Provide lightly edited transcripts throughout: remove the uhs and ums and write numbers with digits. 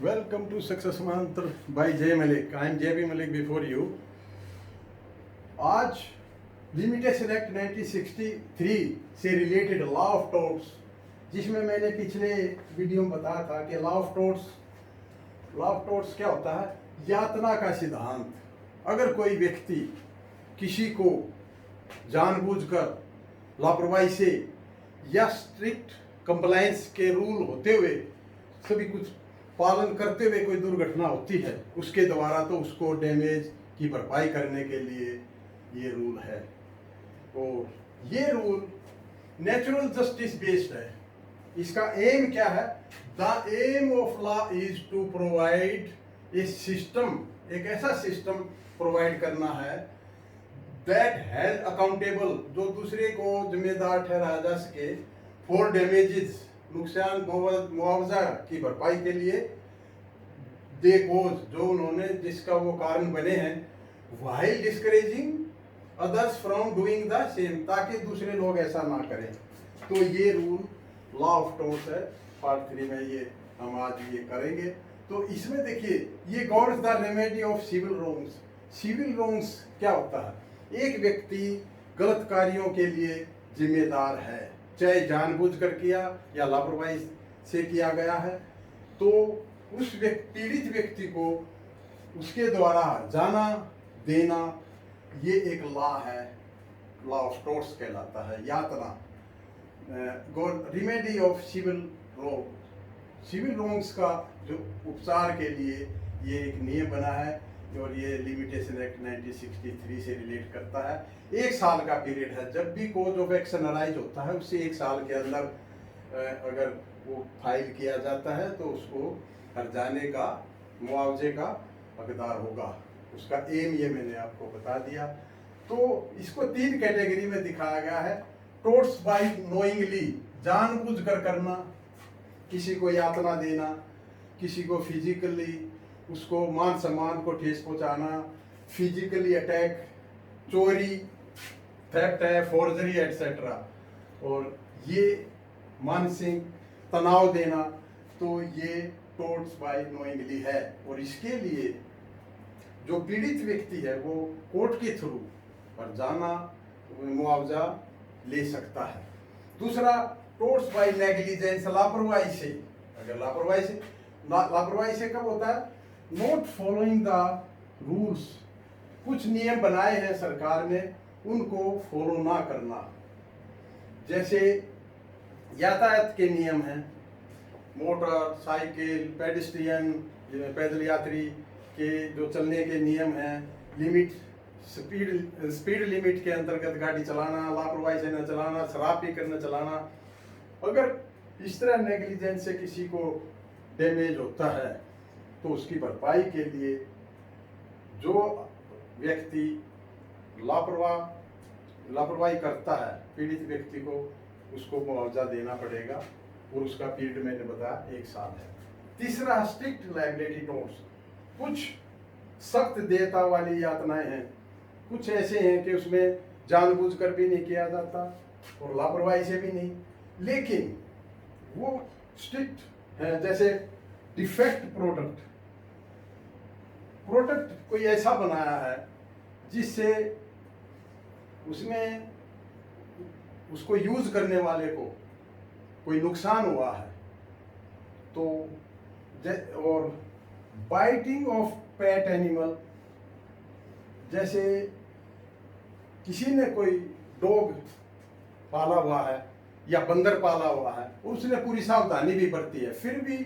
Welcome to Success Mantra by Jay Malik. I am JP Malik before you. आज limitation act 1963 से related law of टोर्ट्स, जिसमें मैंने पिछले video में बताया था कि लॉ ऑफ टोर्ट्स क्या होता है। यातना का सिद्धांत। अगर कोई व्यक्ति किसी को जानबूझकर लापरवाही से या स्ट्रिक्ट कंप्लायंस के रूल होते हुए सभी कुछ पालन करते हुए कोई दुर्घटना होती है उसके द्वारा, तो उसको डैमेज की भरपाई करने के लिए ये रूल है। और ये रूल नेचुरल जस्टिस बेस्ड है। इसका एम क्या है? The aim of law is to provide a system, एक ऐसा सिस्टम प्रोवाइड करना है दैट हेल्ड अकाउंटेबल, जो दूसरे को जिम्मेदार ठहराया जा सके फॉर डैमेजेस, नुकसान मुआवजा की भरपाई के लिए, दे कोज, जो उन्होंने जिसका वो कारण बने हैं, while discouraging others from doing the same, ताकि दूसरे लोग ऐसा ना करें। तो ये रूल लॉ ऑफ टोर्ट्स है। पार्ट 3 में ये हम आज ये करेंगे। तो इसमें देखिए, ये gods the remedy of civil wrongs. Civil wrongs क्या होता है? एक व्यक्ति गलत कार्यों के लिए जिम्मेदार है, चाहे जानबूझकर किया या लापरवाही से किया गया है, तो उस पीड़ित व्यक्ति को उसके द्वारा जाना देना, ये एक लॉ है, लॉ ऑफ टोर्ट्स कहलाता है। यातना, remedy of civil wrong, civil wrongs का जो उपचार के लिए ये एक नियम बना है, और ये लिमिटेशन एक्ट 1963 से रिलेट करता है। 1 साल का पीरियड है। जब भी कोज ऑफ एक्शन अराइज होता है, उससे 1 साल के अंदर अगर वो फाइल किया जाता है तो उसको हर्जाने का, मुआवजे का हकदार होगा। उसका एम ये मैंने आपको बता दिया। तो इसको 3 कैटेगरी में दिखाया गया है। टोर्ट्स बाय नोइंगली, जानबूझकर करना, किसी को यातना देना, किसी को फिजिकली उसको मान सम्मान को ठेस पहुंचाना, फिजिकली अटैक, चोरी, थेफ्ट है, फोर्जरी एटसेट्रा, और ये मानसिक तनाव देना, तो ये टोर्ट्स बाय नोइंगली है। और इसके लिए जो पीड़ित व्यक्ति है वो कोर्ट के थ्रू पर जाना मुआवजा ले सकता है। दूसरा, टोर्ट्स बाय नेग्लिजेंस, लापरवाही से। अगर लापरवाही से कब होता है? नॉट फॉलोइंग द रूल्स, कुछ नियम बनाए हैं सरकार ने, उनको फॉलो ना करना। जैसे यातायात के नियम हैं, मोटर साइकिल, पेडेस्ट्रियन, पैदल यात्री के जो चलने के नियम हैं, लिमिट, स्पीड लिमिट के अंतर्गत गाड़ी चलाना, लापरवाही से न चलाना, शराब पीकर न चलाना। अगर इस तरह नेग्लिजेंस से किसी को डैमेज होता है तो उसकी भरपाई के लिए जो व्यक्ति लापरवाही करता है, पीड़ित व्यक्ति को, उसको मुआवजा देना पड़ेगा, और उसका पीरियड मैंने बताया 1 साल है। तीसरा, स्ट्रिक्ट लायबिलिटी टोर्ट्स, कुछ सख्त देयता वाली यातनाएं हैं, कुछ ऐसे हैं कि उसमें जानबूझकर भी नहीं किया जाता और लापरवाही से भी नहीं, लेकिन वो स्ट्रिक्ट है। जैसे डिफेक्ट प्रोडक्ट कोई ऐसा बनाया है जिससे उसमें उसको यूज करने वाले को कोई नुकसान हुआ है, तो और बाइटिंग ऑफ पेट एनिमल, जैसे किसी ने कोई डॉग पाला हुआ है या बंदर पाला हुआ है, उसने पूरी सावधानी भी बरती है, फिर भी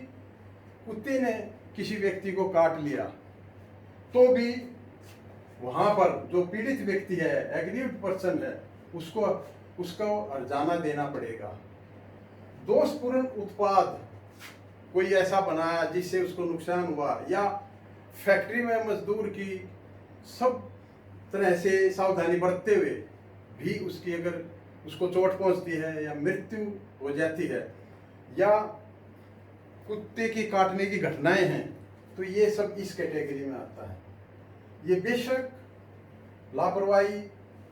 कुत्ते ने किसी व्यक्ति को काट लिया, तो भी वहां पर जो पीड़ित व्यक्ति है, एग्रीव्ड पर्सन है, उसको हर्जाना देना पड़ेगा। दोषपूर्ण उत्पाद कोई ऐसा बनाया जिससे उसको नुकसान हुआ, या फैक्ट्री में मजदूर की सब तरह से सावधानी बरतते हुए भी उसकी अगर उसको चोट पहुंचती है या मृत्यु हो जाती है, या कुत्ते की काटने की घटनाएं हैं, तो ये सब इस कैटेगरी में आता है। ये बेशक लापरवाही,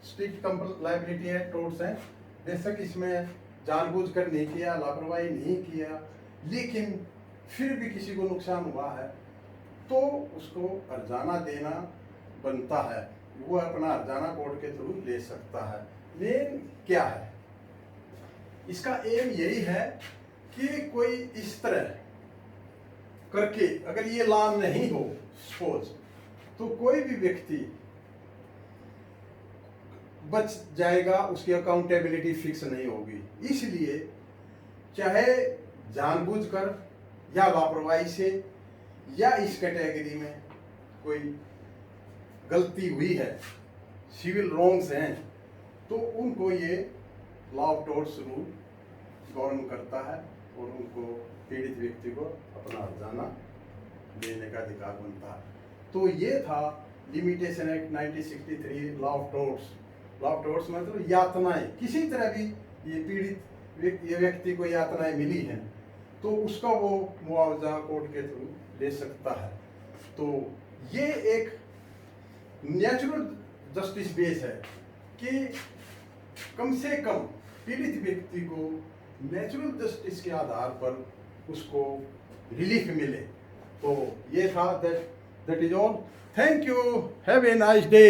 स्ट्रिक्ट लायबिलिटी है, टोर्ट्स हैं, बेशक इसमें जानबूझकर नहीं किया, लापरवाही नहीं किया, लेकिन फिर भी किसी को नुकसान हुआ है तो उसको हर्जाना देना बनता है, वो अपना हर्जाना कोर्ट के थ्रू ले सकता है। मेन क्या है इसका एम यही है कि कोई इस तरह करके अगर ये लॉ नहीं हो सपोज, तो कोई भी व्यक्ति बच जाएगा, उसकी अकाउंटेबिलिटी फिक्स नहीं होगी। इसलिए चाहे जानबूझकर या लापरवाही से या इस कैटेगरी में कोई गलती हुई है, सिविल रॉन्ग्स हैं, तो उनको ये law of torts rule govern करता है और उनको पीड़ित व्यक्ति को अपना हर्जाना देने का अधिकार बनता है। तो ये था limitation act 1963 law of torts. Law of torts मतलब यातनाएं, किसी तरह भी ये पीड़ित ये व्यक्ति को यातनाएं मिली हैं तो उसका वो मुआवजा कोर्ट के थ्रू ले सकता है। तो ये एक नेचुरल जस्टिस बेस है कि कम से कम पीड़ित व्यक्ति को नेचुरल जस्टिस के आधार पर उसको रिलीफ मिले। तो ये था that is all. Thank you, have a nice day.